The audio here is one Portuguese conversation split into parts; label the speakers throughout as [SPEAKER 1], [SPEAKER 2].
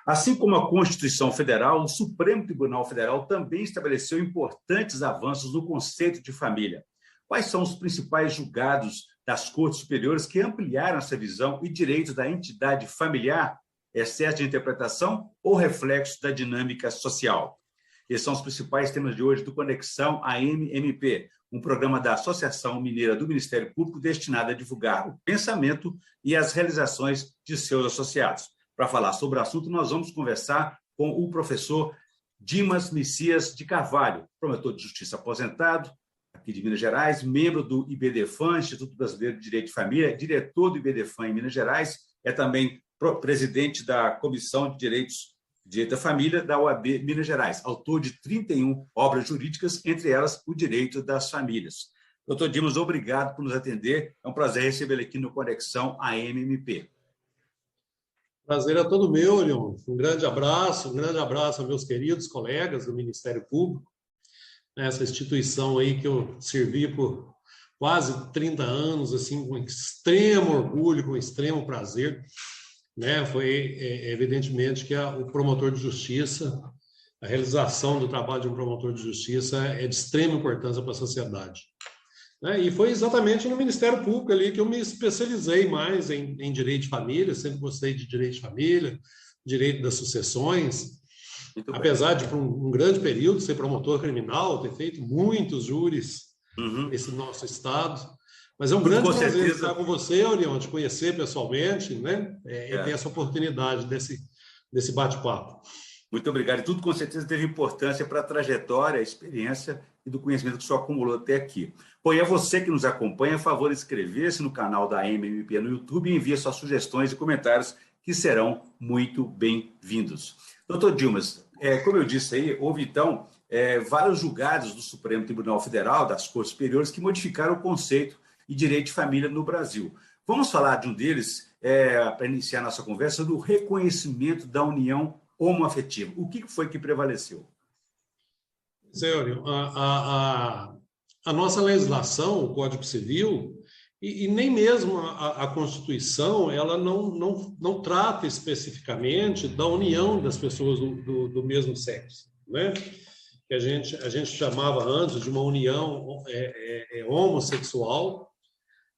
[SPEAKER 1] Assim como a Constituição Federal, o Supremo Tribunal Federal também estabeleceu importantes avanços no conceito de família. Quais são os principais julgados das Cortes Superiores que ampliaram essa visão e direitos da entidade familiar, excesso de interpretação ou reflexo da dinâmica social? Esses são os principais temas de hoje do Conexão AMMP, um programa da Associação Mineira do Ministério Público destinado a divulgar o pensamento e as realizações de seus associados. Para falar sobre o assunto, nós vamos conversar com o professor Dimas Messias de Carvalho, promotor de justiça aposentado, aqui de Minas Gerais, membro do IBDFAM, Instituto Brasileiro de Direito de Família, diretor do IBDFAM em Minas Gerais, é também presidente da Comissão de Direito da Família da OAB Minas Gerais, autor de 31 obras jurídicas, entre elas o Direito das Famílias. Doutor Dimas, obrigado por nos atender. É um prazer recebê-lo aqui no Conexão AMMP.
[SPEAKER 2] Prazer é todo meu, Leon. Um grande abraço a meus queridos colegas do Ministério Público, essa instituição aí que eu servi por quase 30 anos, assim, com extremo orgulho, com extremo prazer, né? Foi evidentemente que o promotor de justiça, a realização do trabalho de um promotor de justiça é de extrema importância para a sociedade. E foi exatamente no Ministério Público ali que eu me especializei mais em direito de família, sempre gostei de direito de família, direito das sucessões, apesar de, por um grande período, ser promotor criminal, ter feito muitos júris nesse nosso estado. Mas é um grande prazer estar com você, Orion, te conhecer pessoalmente, né? E ter essa oportunidade desse bate-papo.
[SPEAKER 1] Muito obrigado. E tudo, com certeza, teve importância para a trajetória, a experiência e do conhecimento que o senhor acumulou até aqui. Bom, e a você que nos acompanha, a favor, inscrever-se no canal da AMMP no YouTube e envie suas sugestões e comentários, que serão muito bem-vindos. Doutor Dimas, como eu disse aí, houve, então, vários julgados do Supremo Tribunal Federal, das Cortes Superiores, que modificaram o conceito de direito de família no Brasil. Vamos falar de um deles, para iniciar nossa conversa, do reconhecimento da união homoafetiva. O que foi que prevaleceu?
[SPEAKER 2] Sério, a nossa legislação, o Código Civil, e nem mesmo a Constituição, ela não trata especificamente da união das pessoas do mesmo sexo, né? Que a gente chamava antes de uma união homossexual,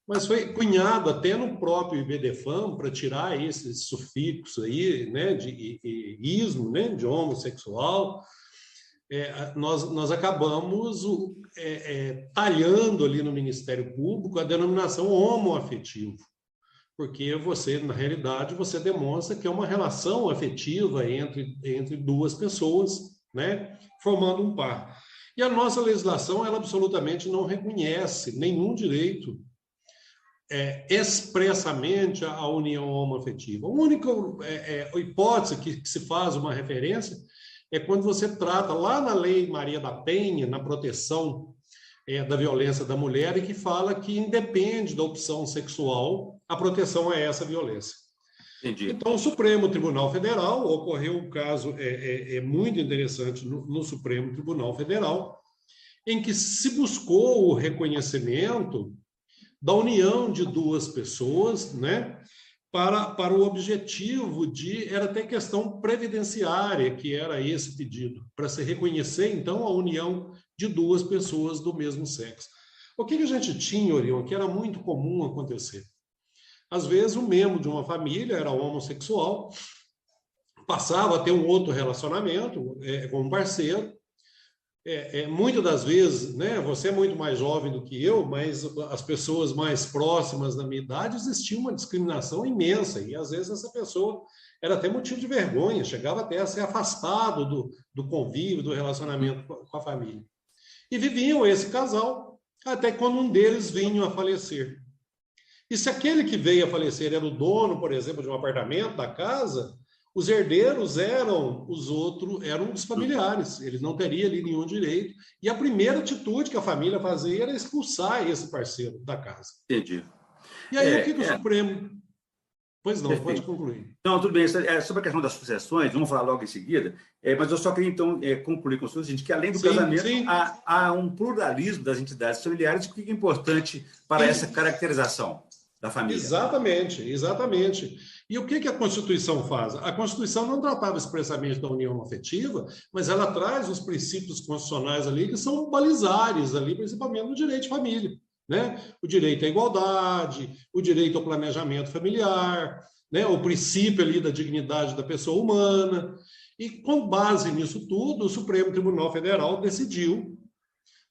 [SPEAKER 2] mas foi cunhado até no próprio IBDFAM para tirar esse sufixo aí, né, de ismo, né, de homossexual. Nós acabamos talhando ali no Ministério Público a denominação homoafetivo, porque você, na realidade, você demonstra que é uma relação afetiva entre duas pessoas, né, formando um par. E a nossa legislação, ela absolutamente não reconhece nenhum direito expressamente a união homoafetiva. A única hipótese que se faz uma referência é quando você trata lá na Lei Maria da Penha, na proteção da violência da mulher, e que fala que independe da opção sexual, a proteção a essa violência.
[SPEAKER 1] Entendi.
[SPEAKER 2] Então, o Supremo Tribunal Federal, ocorreu um caso muito interessante no Supremo Tribunal Federal, em que se buscou o reconhecimento da união de duas pessoas, né, para o objetivo era até questão previdenciária, que era esse pedido, para se reconhecer, então, a união de duas pessoas do mesmo sexo. O que a gente tinha, Orion, que era muito comum acontecer? Às vezes, um membro de uma família era homossexual, passava a ter um outro relacionamento com um parceiro. Muitas das vezes, né, você é muito mais jovem do que eu, mas as pessoas mais próximas da minha idade, existia uma discriminação imensa, e às vezes essa pessoa era até motivo de vergonha, chegava até a ser afastado do convívio, do relacionamento com a família. E viviam esse casal, até quando um deles vinha a falecer. E se aquele que veio a falecer era o dono, por exemplo, de um apartamento, da casa, os herdeiros eram os familiares, eles não teriam ali nenhum direito, e a primeira atitude que a família fazia era expulsar esse parceiro da casa.
[SPEAKER 1] Entendi.
[SPEAKER 2] E aí o que o Supremo... Pois não,
[SPEAKER 1] Perfeito.
[SPEAKER 2] Pode concluir.
[SPEAKER 1] Não, tudo bem. Sobre a questão das sucessões, vamos falar logo em seguida, mas eu só queria, então, concluir com o senhor, que além do casamento, há um pluralismo das entidades familiares, o que é importante para essa caracterização da família.
[SPEAKER 2] Exatamente. E o que a Constituição faz? A Constituição não tratava expressamente da união afetiva, mas ela traz os princípios constitucionais ali que são balizares ali, principalmente no direito de família, né? O direito à igualdade, o direito ao planejamento familiar, né? O princípio ali da dignidade da pessoa humana. E com base nisso tudo, o Supremo Tribunal Federal decidiu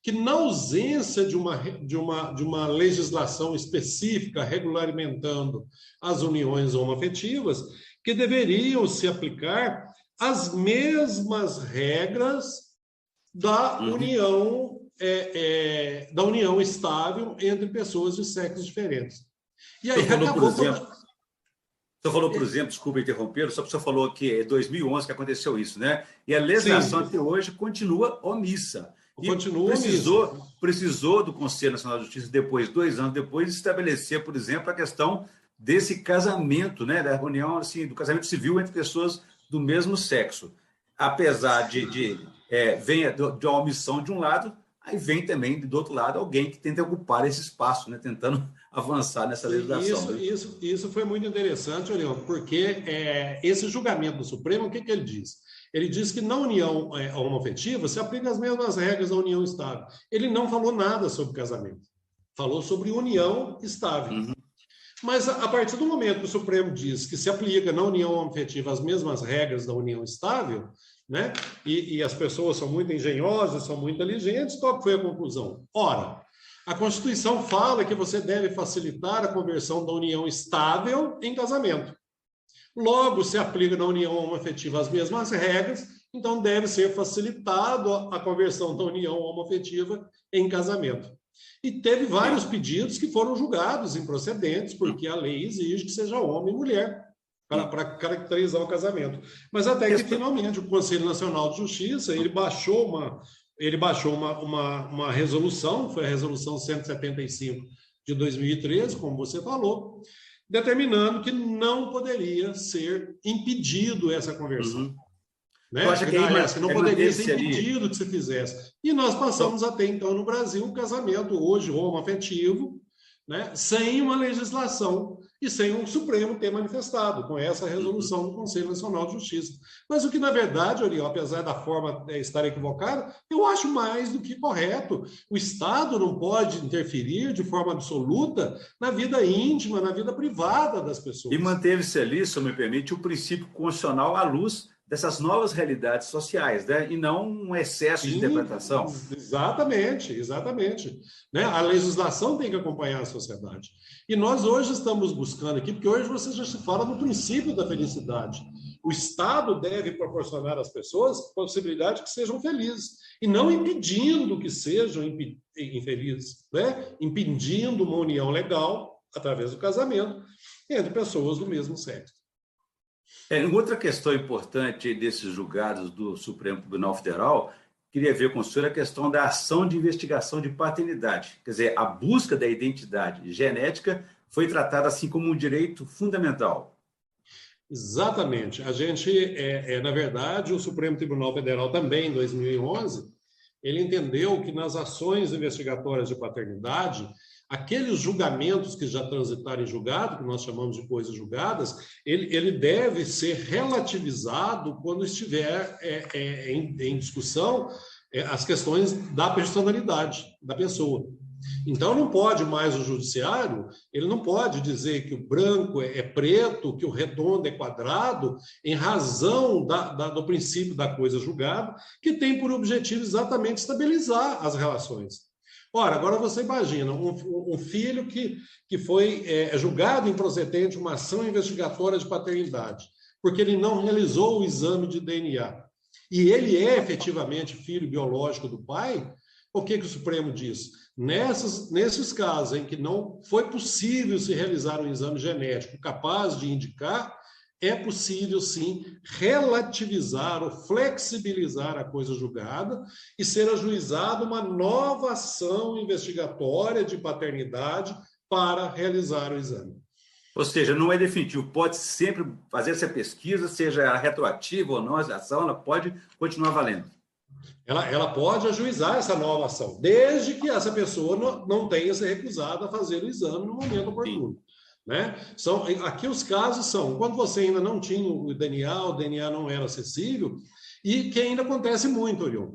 [SPEAKER 2] que, na ausência de uma legislação específica regulamenando as uniões homoafetivas, que deveriam se aplicar as mesmas regras da união estável entre pessoas de sexos diferentes. E aí acabou...
[SPEAKER 1] O senhor falou, por exemplo, desculpa interromper, só que o senhor falou que é 2011 que aconteceu isso, né? E a legislação até hoje continua omissa. Precisou do Conselho Nacional de Justiça, depois, 2 anos depois, estabelecer, por exemplo, a questão desse casamento, né? Da reunião, assim, do casamento civil entre pessoas do mesmo sexo. Apesar de uma omissão de um lado, aí vem também, do outro lado, alguém que tenta ocupar esse espaço, né? Tentando avançar nessa legislação.
[SPEAKER 2] Isso foi muito interessante, Orion, porque esse julgamento do Supremo, o que ele diz? Ele diz que na união homoafetiva se aplicam as mesmas regras da união estável. Ele não falou nada sobre casamento. Falou sobre união estável. Uhum. Mas a partir do momento que o Supremo diz que se aplica na união homoafetiva as mesmas regras da união estável, né? E as pessoas são muito engenhosas, são muito inteligentes, qual foi a conclusão? Ora, a Constituição fala que você deve facilitar a conversão da união estável em casamento. Logo, se aplica na união homoafetiva as mesmas regras, então deve ser facilitado a conversão da união homoafetiva em casamento. E teve vários pedidos que foram julgados improcedentes, porque a lei exige que seja homem e mulher para caracterizar o casamento. Mas até que, finalmente, o Conselho Nacional de Justiça ele baixou uma resolução, foi a Resolução 175 de 2013, como você falou, determinando que não poderia ser impedido essa conversão.
[SPEAKER 1] Uhum.
[SPEAKER 2] Né? Que não poderia ser impedido que se fizesse. E nós passamos até então no Brasil o casamento hoje homoafetivo, né? Sem uma legislação e sem um Supremo ter manifestado com essa resolução do Conselho Nacional de Justiça. Mas o que, na verdade, Oriol, apesar da forma estar equivocada, eu acho mais do que correto. O Estado não pode interferir de forma absoluta na vida íntima, na vida privada das pessoas.
[SPEAKER 1] E manteve-se ali, se me permite, o princípio constitucional à luz dessas novas realidades sociais, né? E não um excesso de interpretação.
[SPEAKER 2] Exatamente. Né? A legislação tem que acompanhar a sociedade. E nós hoje estamos buscando aqui, porque hoje você já se fala no princípio da felicidade. O Estado deve proporcionar às pessoas a possibilidade que sejam felizes, e não impedindo que sejam infelizes, né? Impedindo uma união legal, através do casamento, entre pessoas do mesmo sexo.
[SPEAKER 1] Outra questão importante desses julgados do Supremo Tribunal Federal, queria ver com o senhor a questão da ação de investigação de paternidade. Quer dizer, a busca da identidade genética foi tratada assim como um direito fundamental.
[SPEAKER 2] Exatamente. A gente, na verdade, o Supremo Tribunal Federal também, em 2011, ele entendeu que nas ações investigatórias de paternidade, aqueles julgamentos que já transitaram em julgado, que nós chamamos de coisas julgadas, ele deve ser relativizado quando estiver em discussão as questões da personalidade da pessoa. Então, não pode mais o judiciário, ele não pode dizer que o branco é preto, que o redondo é quadrado, em razão do princípio da coisa julgada, que tem por objetivo exatamente estabilizar as relações. Ora, agora você imagina um filho que foi julgado improcedente uma ação investigatória de paternidade, porque ele não realizou o exame de DNA, e ele é efetivamente filho biológico do pai. O que o Supremo diz? Nesses casos em que não foi possível se realizar um exame genético capaz de indicar, é possível, sim, relativizar ou flexibilizar a coisa julgada e ser ajuizada uma nova ação investigatória de paternidade para realizar o exame.
[SPEAKER 1] Ou seja, não é definitivo, pode sempre fazer essa pesquisa, seja retroativa ou não, a ação ela pode continuar valendo.
[SPEAKER 2] Ela pode ajuizar essa nova ação, desde que essa pessoa não tenha se recusado a fazer o exame no momento oportuno. Né? Aqui os casos são quando você ainda não tinha o DNA não era acessível, e que ainda acontece muito, Orion.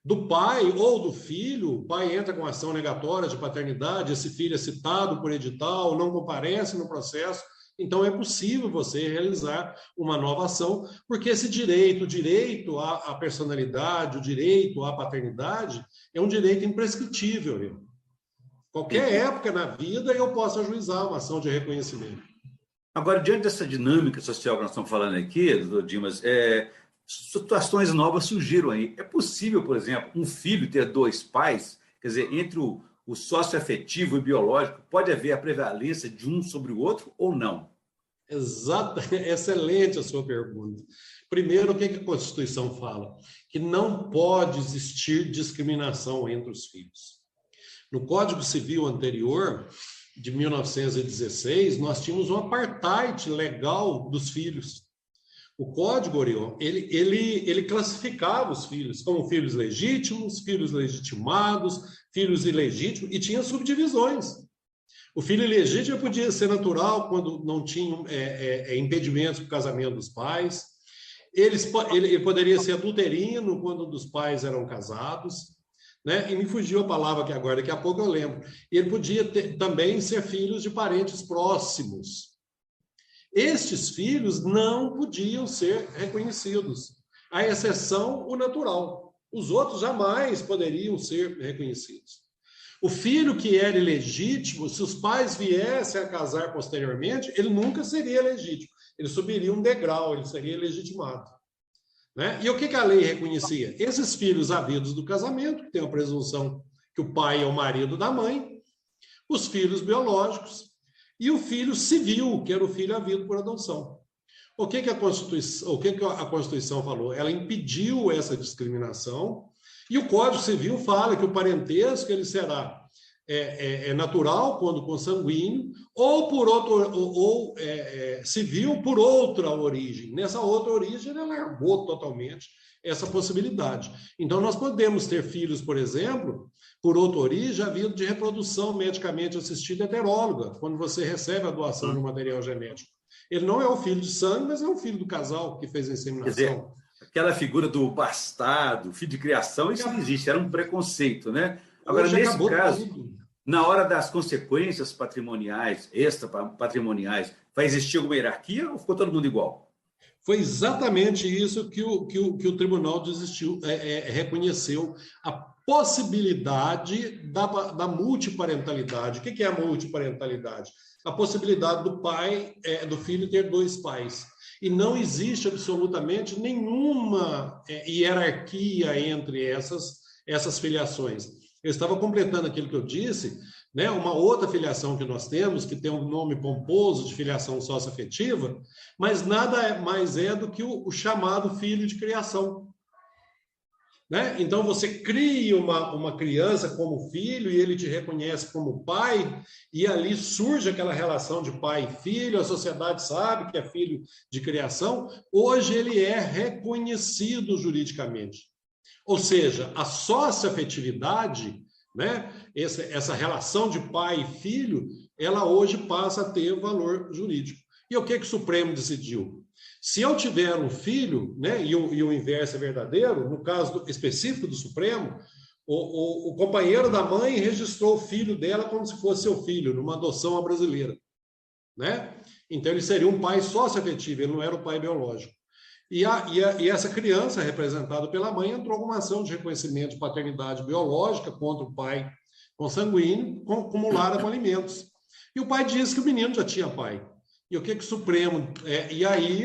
[SPEAKER 2] Do pai ou do filho, o pai entra com ação negatória de paternidade, esse filho é citado por edital, não comparece no processo, então é possível você realizar uma nova ação, porque esse o direito à personalidade, o direito à paternidade, é um direito imprescritível, Orion. Qualquer época na vida eu posso ajuizar uma ação de reconhecimento.
[SPEAKER 1] Agora, diante dessa dinâmica social que nós estamos falando aqui, doutor Dimas, situações novas surgiram aí. É possível, por exemplo, um filho ter dois pais? Quer dizer, entre o socioafetivo e biológico, pode haver a prevalência de um sobre o outro ou não?
[SPEAKER 2] Exato, excelente a sua pergunta. Primeiro, o que a Constituição fala? Que não pode existir discriminação entre os filhos. No Código Civil anterior, de 1916, nós tínhamos um apartheid legal dos filhos. O Código, Orion, ele classificava os filhos como filhos legítimos, filhos legitimados, filhos ilegítimos, e tinha subdivisões. O filho ilegítimo podia ser natural quando não tinha impedimentos para o casamento dos pais. Ele poderia ser adulterino quando um dos pais eram casados. Né? E me fugiu a palavra aqui agora, daqui a pouco eu lembro. E ele podia também ser filhos de parentes próximos. Estes filhos não podiam ser reconhecidos, à exceção o natural. Os outros jamais poderiam ser reconhecidos. O filho que era ilegítimo, se os pais viessem a casar posteriormente, ele nunca seria legítimo. Ele subiria um degrau, ele seria legitimado. Né? E o que a lei reconhecia? Esses filhos havidos do casamento, que tem a presunção que o pai é o marido da mãe, os filhos biológicos e o filho civil, que era o filho havido por adoção. O que a Constituição falou? Ela impediu essa discriminação, e o Código Civil fala que o parentesco ele será natural quando consanguíneo, ou civil por outra origem. Nessa outra origem, ele largou totalmente essa possibilidade. Então, nós podemos ter filhos, por exemplo, por outra origem, havido de reprodução medicamente assistida heteróloga, quando você recebe a doação de um material genético. Ele não é o filho de sangue, mas é o filho do casal que fez a inseminação.
[SPEAKER 1] Quer dizer, aquela figura do bastardo, filho de criação, isso não existe, era um preconceito, né? Agora, nesse caso, na hora das consequências patrimoniais, extrapatrimoniais, vai existir alguma hierarquia ou ficou todo mundo igual?
[SPEAKER 2] Foi exatamente isso que o tribunal reconheceu, a possibilidade da multiparentalidade. O que é a multiparentalidade? A possibilidade do filho ter dois pais. E não existe absolutamente nenhuma hierarquia entre essas filiações. Eu estava completando aquilo que eu disse, né? Uma outra filiação que nós temos, que tem um nome pomposo de filiação socioafetiva, mas nada mais é do que o chamado filho de criação. Né? Então, você cria uma criança como filho e ele te reconhece como pai, e ali surge aquela relação de pai e filho, a sociedade sabe que é filho de criação, hoje ele é reconhecido juridicamente. Ou seja, a socioafetividade, né? Essa relação de pai e filho, ela hoje passa a ter valor jurídico. E o que o Supremo decidiu? Se eu tiver um filho, né, e o inverso é verdadeiro, no caso específico do Supremo, o companheiro da mãe registrou o filho dela como se fosse seu filho, numa adoção à brasileira. Né? Então, ele seria um pai socioafetivo, ele não era o pai biológico. E essa criança, representada pela mãe, entrou com uma ação de reconhecimento de paternidade biológica contra o pai consanguíneo, acumulada com alimentos. E o pai disse que o menino já tinha pai. E o que o Supremo... e aí,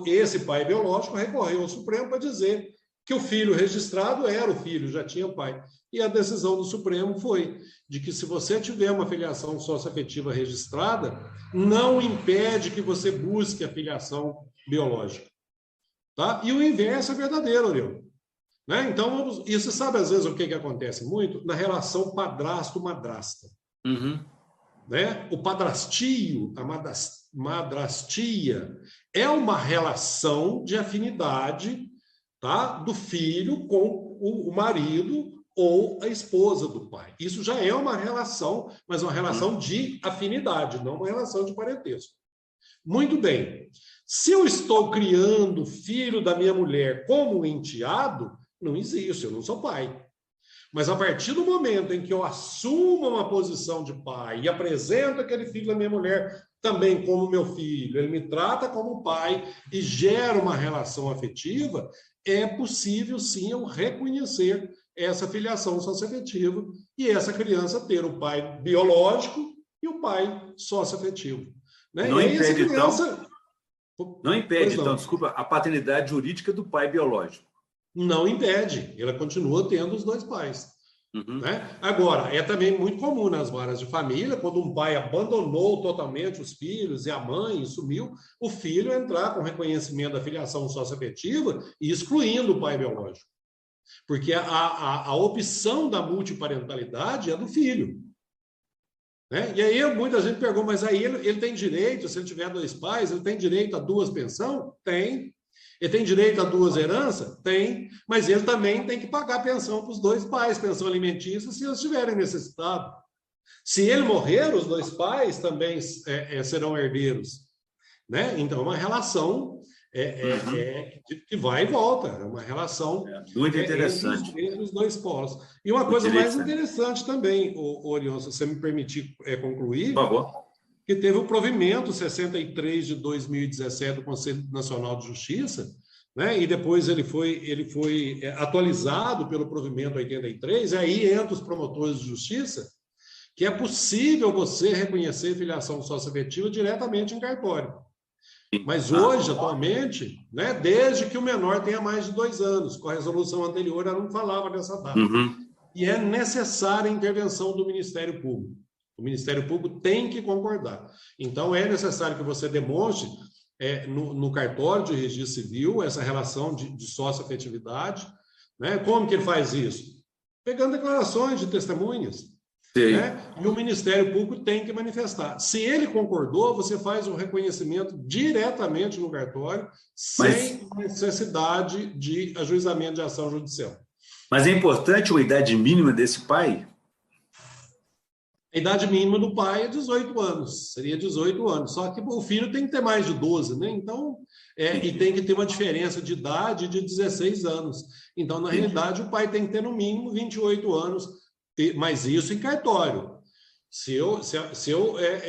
[SPEAKER 2] esse pai biológico recorreu ao Supremo para dizer que o filho registrado era o filho, já tinha pai. E a decisão do Supremo foi de que, se você tiver uma filiação socioafetiva registrada, não impede que você busque a filiação biológica. Tá? E o inverso é verdadeiro, Orion. Né? Então, e você sabe, às vezes, o que acontece muito? Na relação padrasto-madrasta.
[SPEAKER 1] Uhum.
[SPEAKER 2] Né? O padrastio, a madrastia, é uma relação de afinidade, tá? Do filho com o marido ou a esposa do pai. Isso já é uma relação, mas uma relação de afinidade, não uma relação de parentesco. Muito bem. Se eu estou criando o filho da minha mulher como enteado, não existe, eu não sou pai. Mas a partir do momento em que eu assumo uma posição de pai e apresento aquele filho da minha mulher também como meu filho, ele me trata como pai e gera uma relação afetiva, é possível sim eu reconhecer essa filiação socioafetiva e essa criança ter o pai biológico e o pai socioafetivo. Né?
[SPEAKER 1] Não
[SPEAKER 2] e aí
[SPEAKER 1] impede,
[SPEAKER 2] criança...
[SPEAKER 1] não impede, então, desculpa, a paternidade jurídica do pai biológico.
[SPEAKER 2] Não impede, ela continua tendo os dois pais.
[SPEAKER 1] Uhum.
[SPEAKER 2] Né? Agora, é também muito comum nas varas de família, quando um pai abandonou totalmente os filhos e a mãe e sumiu, o filho entrar com reconhecimento da filiação socioafetiva e excluindo o pai biológico. Porque a opção da multiparentalidade é do filho. Né? E aí muita gente pergunta, mas aí ele tem direito, se ele tiver dois pais, ele tem direito a duas pensões? Tem. Ele tem direito a duas heranças? Tem. Mas ele também tem que pagar pensão para os dois pais, pensão alimentícia, se eles tiverem necessitado. Se ele morrer, os dois pais também serão herdeiros. Né? Então, é uma relação que vai e volta. É uma relação
[SPEAKER 1] muito interessante.
[SPEAKER 2] Entre os dois polos. E uma coisa mais interessante também, Orion, se você me permitir concluir,
[SPEAKER 1] por favor,
[SPEAKER 2] que teve o provimento 63 de 2017 do Conselho Nacional de Justiça, né? E depois ele foi atualizado pelo provimento 83, e aí entra os promotores de justiça, que é possível você reconhecer filiação socioafetiva diretamente em cartório. Mas hoje, atualmente, né, desde que o menor tenha mais de 2 anos, com a resolução anterior, ela não falava dessa data.
[SPEAKER 1] Uhum.
[SPEAKER 2] E é necessária a intervenção do Ministério Público. O Ministério Público tem que concordar. Então, é necessário que você demonstre no cartório de registro civil essa relação de socioafetividade. Né? Como que ele faz isso? Pegando declarações de testemunhas. Né? E o Ministério Público tem que manifestar. Se ele concordou, você faz o reconhecimento diretamente no cartório, sem necessidade de ajuizamento de ação judicial.
[SPEAKER 1] Mas é importante a idade mínima desse pai?
[SPEAKER 2] A idade mínima do pai é 18 anos, seria 18 anos. Só que o filho tem que ter mais de 12, né? Então, e tem que ter uma diferença de idade de 16 anos. Então, na realidade, o pai tem que ter no mínimo 28 anos, mas isso em cartório. Se eu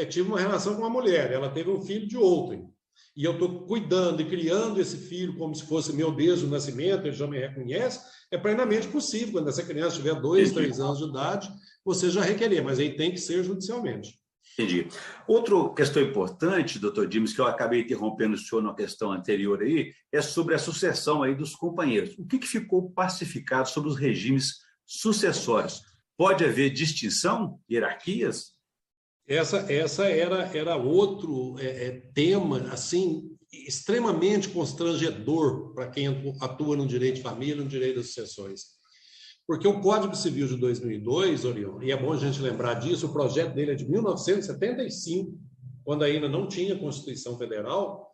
[SPEAKER 2] tive uma relação com uma mulher, ela teve um filho de outrem, e eu estou cuidando e criando esse filho como se fosse meu desde o nascimento, ele já me reconhece, é plenamente possível, quando essa criança tiver 2, 3 anos de idade, você já requerer, mas aí tem que ser judicialmente.
[SPEAKER 1] Entendi. Outra questão importante, doutor Dimas, que eu acabei interrompendo o senhor na questão anterior aí, é sobre a sucessão aí dos companheiros. O que ficou pacificado sobre os regimes sucessórios? Pode haver distinção, hierarquias?
[SPEAKER 2] Essa era outro tema assim extremamente constrangedor para quem atua no direito de família, no direito das sucessões. Porque o Código Civil de 2002, Orion, e é bom a gente lembrar disso, o projeto dele é de 1975, quando ainda não tinha Constituição Federal,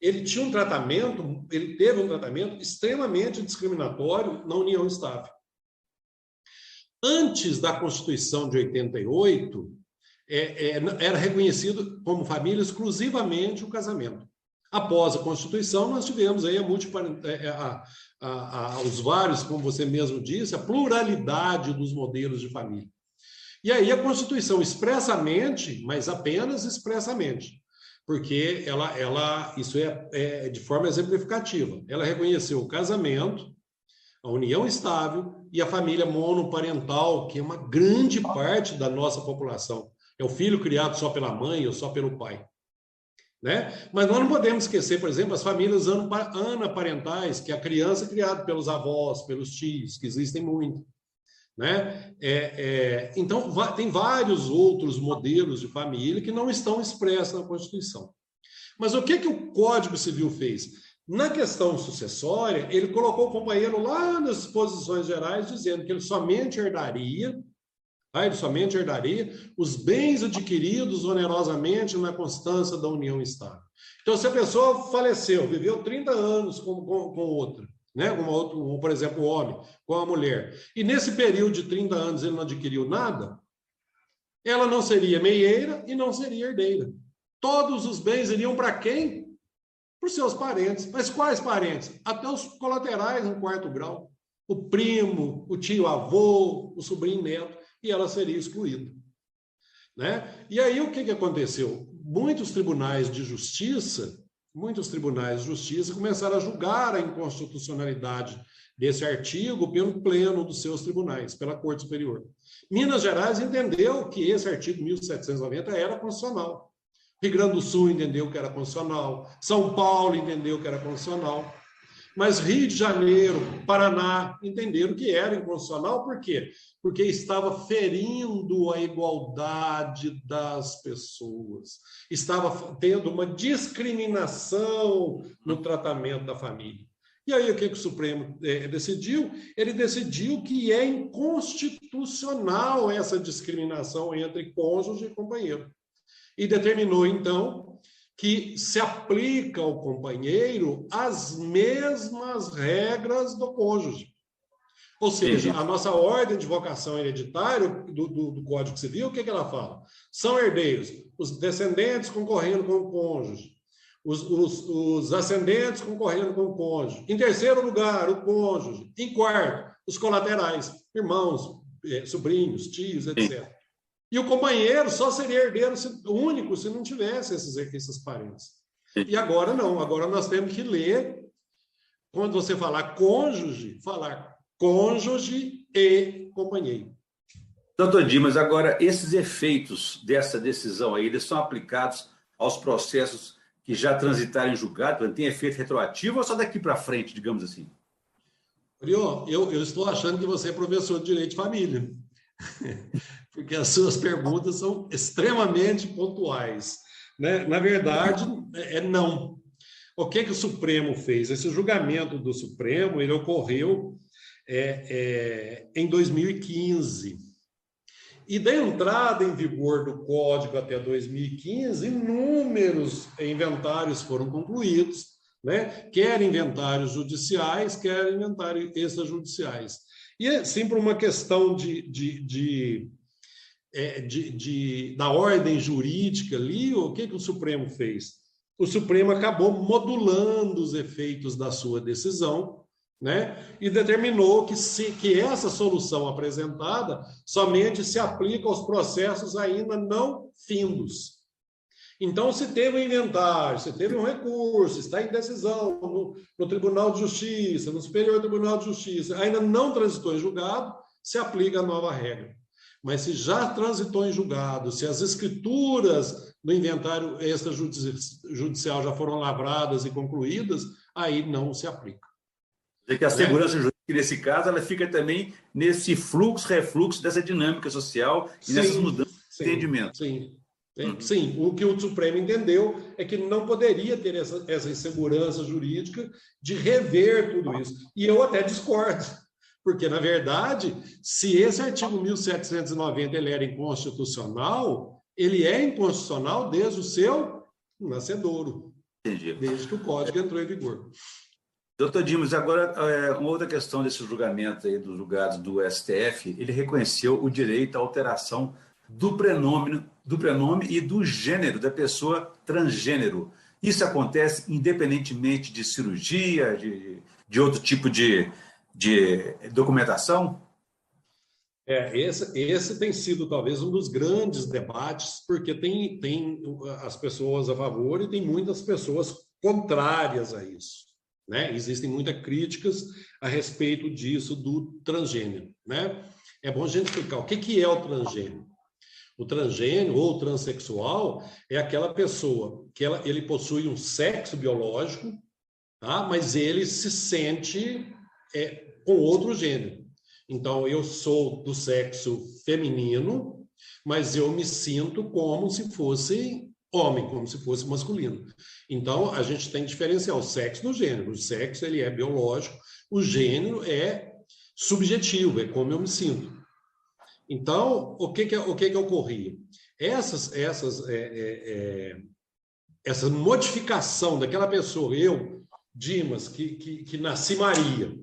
[SPEAKER 2] ele teve um tratamento extremamente discriminatório na união estável. Antes da Constituição de 88, era reconhecido como família exclusivamente o casamento. Após a Constituição, nós tivemos aí os vários, como você mesmo disse, a pluralidade dos modelos de família. E aí a Constituição expressamente, mas apenas expressamente, porque isso é de forma exemplificativa, ela reconheceu o casamento, a união estável e a família monoparental, que é uma grande parte da nossa população. É o filho criado só pela mãe ou só pelo pai. Né? Mas nós não podemos esquecer, por exemplo, as famílias anaparentais, que é a criança criada pelos avós, pelos tios, que existem muito. Né? Então, tem vários outros modelos de família que não estão expressos na Constituição. Mas o que o Código Civil fez? Na questão sucessória, ele colocou o companheiro lá nas disposições gerais, dizendo que ele somente herdaria os bens adquiridos onerosamente na constância da união estável. Então, se a pessoa faleceu, viveu 30 anos com outra, né? Como por exemplo, o homem com a mulher, e nesse período de 30 anos ele não adquiriu nada, ela não seria meieira e não seria herdeira. Todos os bens iriam para quem? Para os seus parentes. Mas quais parentes? Até os colaterais no quarto grau. O primo, o tio-avô, o sobrinho-neto, e ela seria excluída. Né? E aí o que aconteceu? Muitos tribunais de justiça começaram a julgar a inconstitucionalidade desse artigo pelo pleno dos seus tribunais, pela Corte Superior. Minas Gerais entendeu que esse artigo 1790 era constitucional. Rio Grande do Sul entendeu que era constitucional. São Paulo entendeu que era constitucional. Mas Rio de Janeiro, Paraná, entenderam que era inconstitucional. Por quê? Porque estava ferindo a igualdade das pessoas. Estava tendo uma discriminação no tratamento da família. E aí, o que o Supremo decidiu? Ele decidiu que é inconstitucional essa discriminação entre cônjuge e companheiro. E determinou, então, que se aplica ao companheiro as mesmas regras do cônjuge. Ou seja, a nossa ordem de vocação hereditária do Código Civil, o que ela fala? São herdeiros os descendentes concorrendo com o cônjuge, os ascendentes concorrendo com o cônjuge. Em terceiro lugar, o cônjuge. Em quarto, os colaterais, irmãos, sobrinhos, tios, etc. E o companheiro só seria herdeiro único se não tivesse esses parentes. E agora não, agora nós temos que ler, quando você falar cônjuge e companheiro.
[SPEAKER 1] Doutor Dimas, agora, esses efeitos dessa decisão aí, eles são aplicados aos processos que já transitaram em julgado? Tem efeito retroativo ou só daqui para frente, digamos assim?
[SPEAKER 2] Eu estou achando que você é professor de Direito de Família. Porque as suas perguntas são extremamente pontuais. Né? Na verdade, não. O que o Supremo fez? Esse julgamento do Supremo ele ocorreu em 2015. E da entrada em vigor do Código até 2015, inúmeros inventários foram concluídos, né? Quer inventários judiciais, quer inventários extrajudiciais. E assim, por uma questão da ordem jurídica ali, o que o Supremo fez? O Supremo acabou modulando os efeitos da sua decisão, né? E determinou que essa solução apresentada somente se aplica aos processos ainda não findos. Então, se teve um inventário, se teve um recurso, está em decisão no Tribunal de Justiça, no Superior Tribunal de Justiça, ainda não transitou em julgado, se aplica a nova regra. Mas se já transitou em julgado, se as escrituras do inventário extrajudicial já foram lavradas e concluídas, aí não se aplica.
[SPEAKER 1] É que a segurança jurídica, nesse caso, ela fica também nesse fluxo, refluxo dessa dinâmica social e nessas mudanças de entendimento.
[SPEAKER 2] Sim, o que o Supremo entendeu é que não poderia ter essa insegurança jurídica de rever tudo isso. E eu até discordo, porque, na verdade, se esse artigo 1790 ele era inconstitucional, ele é inconstitucional desde o seu nascedouro.
[SPEAKER 1] Entendi.
[SPEAKER 2] Desde que o Código entrou em vigor.
[SPEAKER 1] Doutor Dimas, agora, uma outra questão desse julgamento aí dos julgados do STF, ele reconheceu o direito à alteração do prenome e do gênero da pessoa transgênero. Isso acontece independentemente de cirurgia, de outro tipo de documentação?
[SPEAKER 2] Esse tem sido talvez um dos grandes debates, porque tem as pessoas a favor e tem muitas pessoas contrárias a isso. Né? Existem muitas críticas a respeito disso do transgênero. Né? É bom a gente explicar o que é o transgênero. O transgênero ou transexual é aquela pessoa que ele possui um sexo biológico, tá? Mas ele se sente com outro gênero. Então, eu sou do sexo feminino, mas eu me sinto como se fosse homem, como se fosse masculino. Então, a gente tem que diferenciar o sexo do gênero. O sexo ele é biológico, o gênero é subjetivo, é como eu me sinto. Então, o que ocorria? Essa modificação daquela pessoa, eu Dimas, que nasci Maria,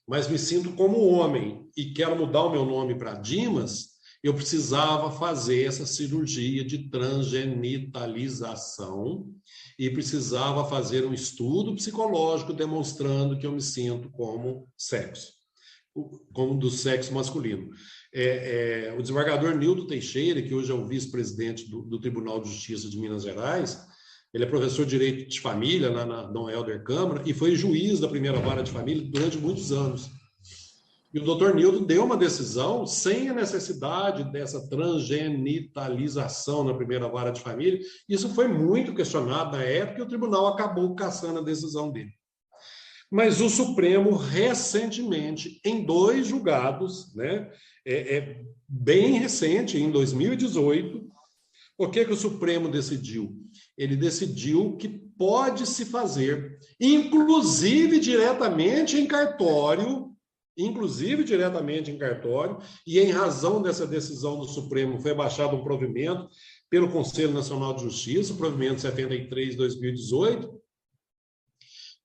[SPEAKER 2] mas me sinto como homem e quero mudar o meu nome para Dimas, eu precisava fazer essa cirurgia de transgenitalização e precisava fazer um estudo psicológico demonstrando que eu me sinto como do sexo masculino. O desembargador Nildo Teixeira, que hoje é o vice-presidente do Tribunal de Justiça de Minas Gerais, ele é professor de Direito de Família na Dom Helder Câmara e foi juiz da primeira vara de família durante muitos anos. E o doutor Nildo deu uma decisão sem a necessidade dessa transgenitalização na primeira vara de família. Isso foi muito questionado na época e o tribunal acabou cassando a decisão dele. Mas o Supremo, recentemente, em 2 julgados, né, bem recente, em 2018, o que o Supremo decidiu? Ele decidiu que pode se fazer, inclusive diretamente em cartório, e em razão dessa decisão do Supremo foi baixado um provimento pelo Conselho Nacional de Justiça, o provimento 73/2018,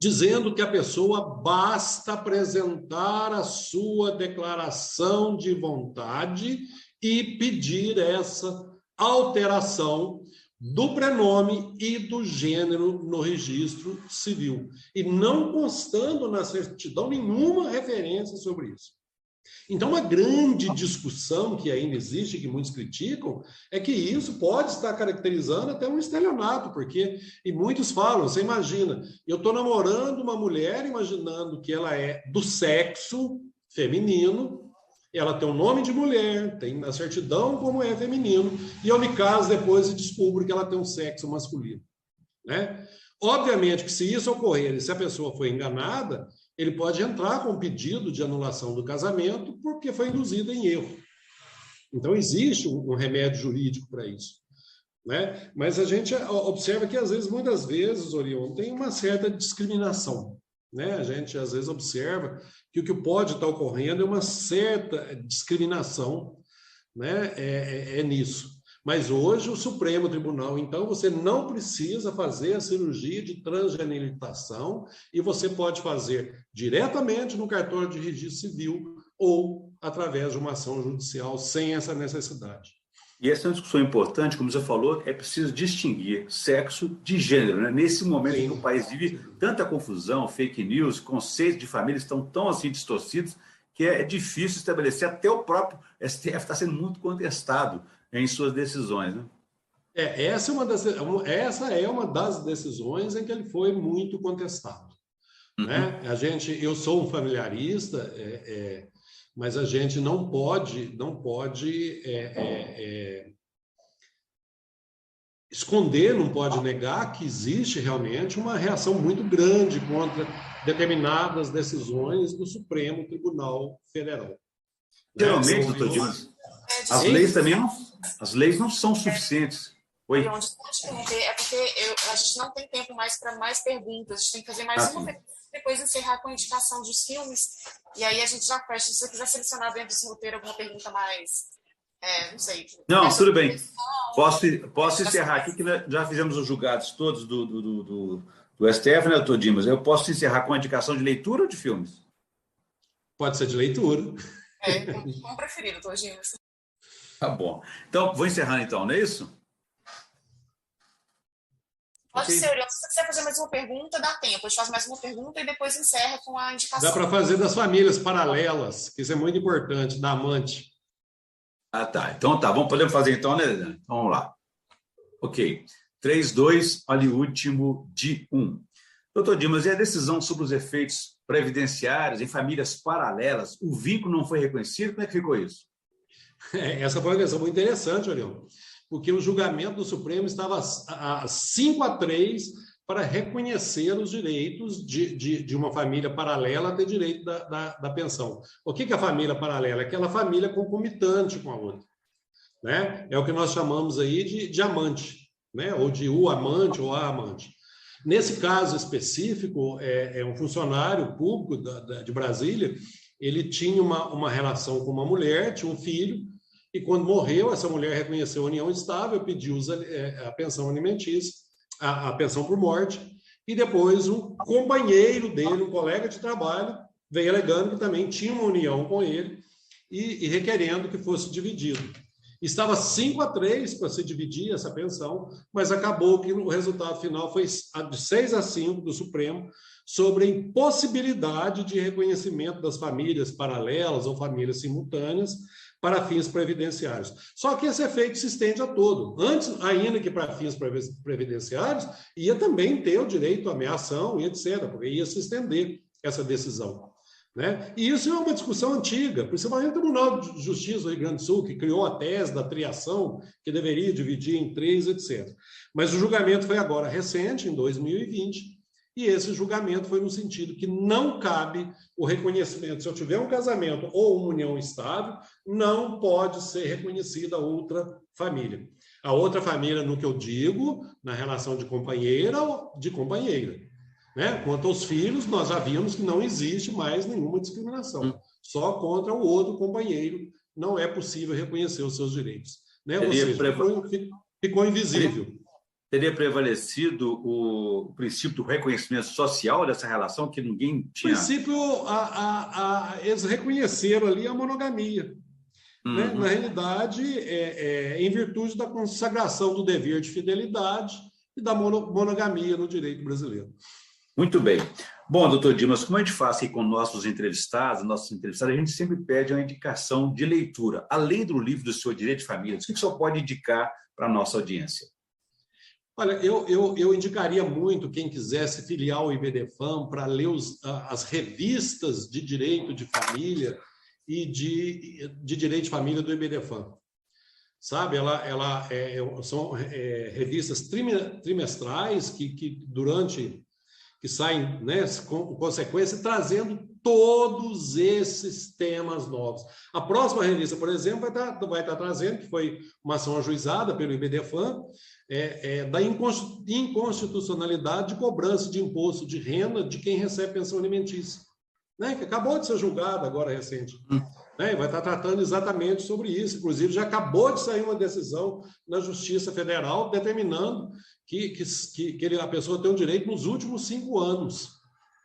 [SPEAKER 2] dizendo que a pessoa basta apresentar a sua declaração de vontade e pedir essa alteração do prenome e do gênero no registro civil, e não constando na certidão nenhuma referência sobre isso. Então, uma grande discussão que ainda existe, que muitos criticam, é que isso pode estar caracterizando até um estelionato, porque, e muitos falam, você imagina, eu estou namorando uma mulher, imaginando que ela é do sexo feminino, ela tem o nome de mulher, tem na certidão como é feminino, e eu me caso depois e descubro que ela tem um sexo masculino, né? Obviamente que se isso ocorrer, e se a pessoa foi enganada, ele pode entrar com um pedido de anulação do casamento porque foi induzida em erro. Então, existe um remédio jurídico para isso, né? Mas a gente observa que, muitas vezes, Orion, tem uma certa discriminação, né? A gente, às vezes, observa que o que pode estar ocorrendo é uma certa discriminação, né? Nisso. Mas hoje o Supremo Tribunal, então, você não precisa fazer a cirurgia de transgenitalização e você pode fazer diretamente no cartório de registro civil ou através de uma ação judicial sem essa necessidade.
[SPEAKER 1] E essa é uma discussão importante, como você falou, é preciso distinguir sexo de gênero, né? Nesse momento em que o país vive tanta confusão, fake news, conceitos de família estão tão assim distorcidos que é difícil estabelecer, até o próprio STF está sendo muito contestado em suas decisões, né?
[SPEAKER 2] Essa é uma das decisões em que ele foi muito contestado, né? Eu sou um familiarista, mas a gente não pode esconder, não pode negar que existe realmente uma reação muito grande contra determinadas decisões do Supremo Tribunal Federal.
[SPEAKER 1] Geralmente, doutor Dimas, as leis não são suficientes. Oi?
[SPEAKER 3] É porque a gente não tem tempo mais para mais perguntas, a gente tem que fazer mais uma pergunta, depois encerrar com a indicação dos filmes, e aí a gente já fecha. Se você quiser selecionar dentro desse roteiro alguma pergunta mais, não sei.
[SPEAKER 1] Não, tudo bem. Posso encerrar aqui, que já fizemos os julgados todos do STF, né, doutor Dimas? Eu posso encerrar com a indicação de leitura ou de filmes?
[SPEAKER 2] Pode ser de leitura.
[SPEAKER 3] Como preferir, doutor Dimas.
[SPEAKER 1] Tá bom. Então, vou encerrar então, não é isso?
[SPEAKER 3] Pode ser, Orion. Se você quiser fazer mais uma pergunta, dá tempo. A gente faz mais uma pergunta e depois encerra com a indicação.
[SPEAKER 2] Dá para fazer das famílias paralelas, que isso é muito importante, da amante.
[SPEAKER 1] Ah, tá. Então tá, podemos fazer então, né? Então, vamos lá. Ok. 3, 2, olha o último de 1. Doutor Dimas, e a decisão sobre os efeitos previdenciários em famílias paralelas? O vínculo não foi reconhecido? Como é que ficou isso?
[SPEAKER 2] Essa foi uma questão muito interessante, Orion, porque o julgamento do Supremo estava a 5-3 para reconhecer os direitos de uma família paralela a ter direito da pensão. O que é a família paralela? Aquela família concomitante com a outra, né? É o que nós chamamos aí de amante, né? Ou de o amante ou a amante. Nesse caso específico, um funcionário público de Brasília, ele tinha uma relação com uma mulher, tinha um filho, e quando morreu, essa mulher reconheceu a união estável, pediu a pensão alimentícia, a pensão por morte, e depois um companheiro dele, um colega de trabalho, veio alegando que também tinha uma união com ele e requerendo que fosse dividido. Estava 5-3 para se dividir essa pensão, mas acabou que o resultado final foi de 6-5 do Supremo sobre a impossibilidade de reconhecimento das famílias paralelas ou famílias simultâneas para fins previdenciários. Só que esse efeito se estende a todo. Antes, ainda que para fins previdenciários, ia também ter o direito à ameação e etc., porque ia se estender essa decisão. Né? E isso é uma discussão antiga, principalmente o Tribunal de Justiça do Rio Grande do Sul, que criou a tese da triação, que deveria dividir em 3, etc. Mas o julgamento foi agora recente, em 2020, e esse julgamento foi no sentido que não cabe o reconhecimento. Se eu tiver um casamento ou uma união estável, não pode ser reconhecida a outra família. A outra família, no que eu digo, na relação de companheira ou de companheira. Né? Quanto aos filhos, nós já vimos que não existe mais nenhuma discriminação. Só contra o outro companheiro não é possível reconhecer os seus direitos. Né? Ou seja, ficou invisível.
[SPEAKER 1] Teria prevalecido o princípio do reconhecimento social dessa relação, que ninguém tinha...
[SPEAKER 2] O princípio, eles reconheceram ali a monogamia. Né? Na realidade, em virtude da consagração do dever de fidelidade e da monogamia no direito brasileiro.
[SPEAKER 1] Muito bem. Bom, doutor Dimas, como a gente faz aqui com nossos entrevistados, a gente sempre pede uma indicação de leitura. Além do livro do senhor Direito de Família, o que o senhor pode indicar para a nossa audiência?
[SPEAKER 2] Olha, eu indicaria muito quem quisesse filiar ao IBDFAM para ler as revistas de direito de família e de direito de família do IBDFAM. Sabe, são revistas trimestrais que saem, né, com consequência, trazendo todos esses temas novos. A próxima revista, por exemplo, vai estar trazendo, que foi uma ação ajuizada pelo IBDFAM, da inconstitucionalidade de cobrança de imposto de renda de quem recebe pensão alimentícia, né, que acabou de ser julgada agora recente. Vai estar tratando exatamente sobre isso. Inclusive, já acabou de sair uma decisão na Justiça Federal determinando que a pessoa tem o direito, nos últimos 5 anos,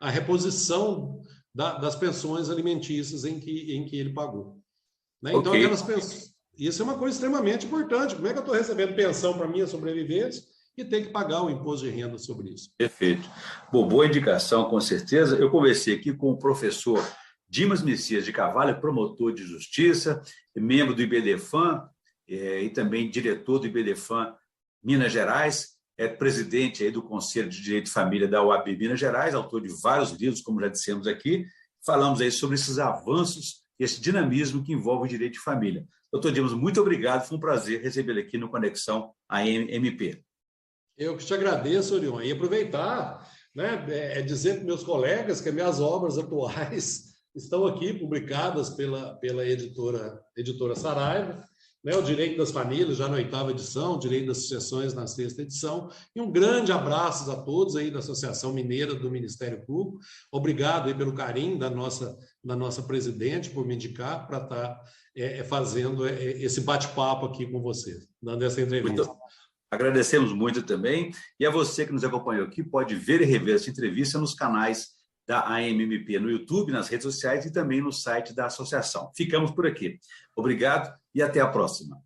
[SPEAKER 2] a reposição das pensões alimentícias em que ele pagou. Né? Então, isso é uma coisa extremamente importante. Como é que eu estou recebendo pensão para minha sobrevivência e ter que pagar o imposto de renda sobre isso?
[SPEAKER 1] Perfeito. Bom, boa indicação, com certeza. Eu conversei aqui com o professor Dimas Messias de Carvalho, promotor de justiça, membro do IBDFAM e também diretor do IBDFAM Minas Gerais, presidente aí do Conselho de Direito de Família da UAB Minas Gerais, autor de vários livros, como já dissemos aqui. Falamos aí sobre esses avanços e esse dinamismo que envolve o direito de família. Doutor Dimas, muito obrigado, foi um prazer recebê-lo aqui no Conexão AMP.
[SPEAKER 2] Eu que te agradeço, Orion, e aproveitar, né, dizer para meus colegas que as minhas obras atuais estão aqui publicadas pela editora Saraiva, né, o Direito das Famílias, já na 8ª edição, o Direito das Sucessões na 6ª edição, e um grande abraço a todos aí da Associação Mineira do Ministério Público. Obrigado aí pelo carinho da nossa presidente por me indicar para estar fazendo esse bate-papo aqui com você, dando essa entrevista.
[SPEAKER 1] Agradecemos muito também, e a você que nos acompanhou aqui, pode ver e rever essa entrevista nos canais da AMMP no YouTube, nas redes sociais e também no site da associação. Ficamos por aqui. Obrigado e até a próxima.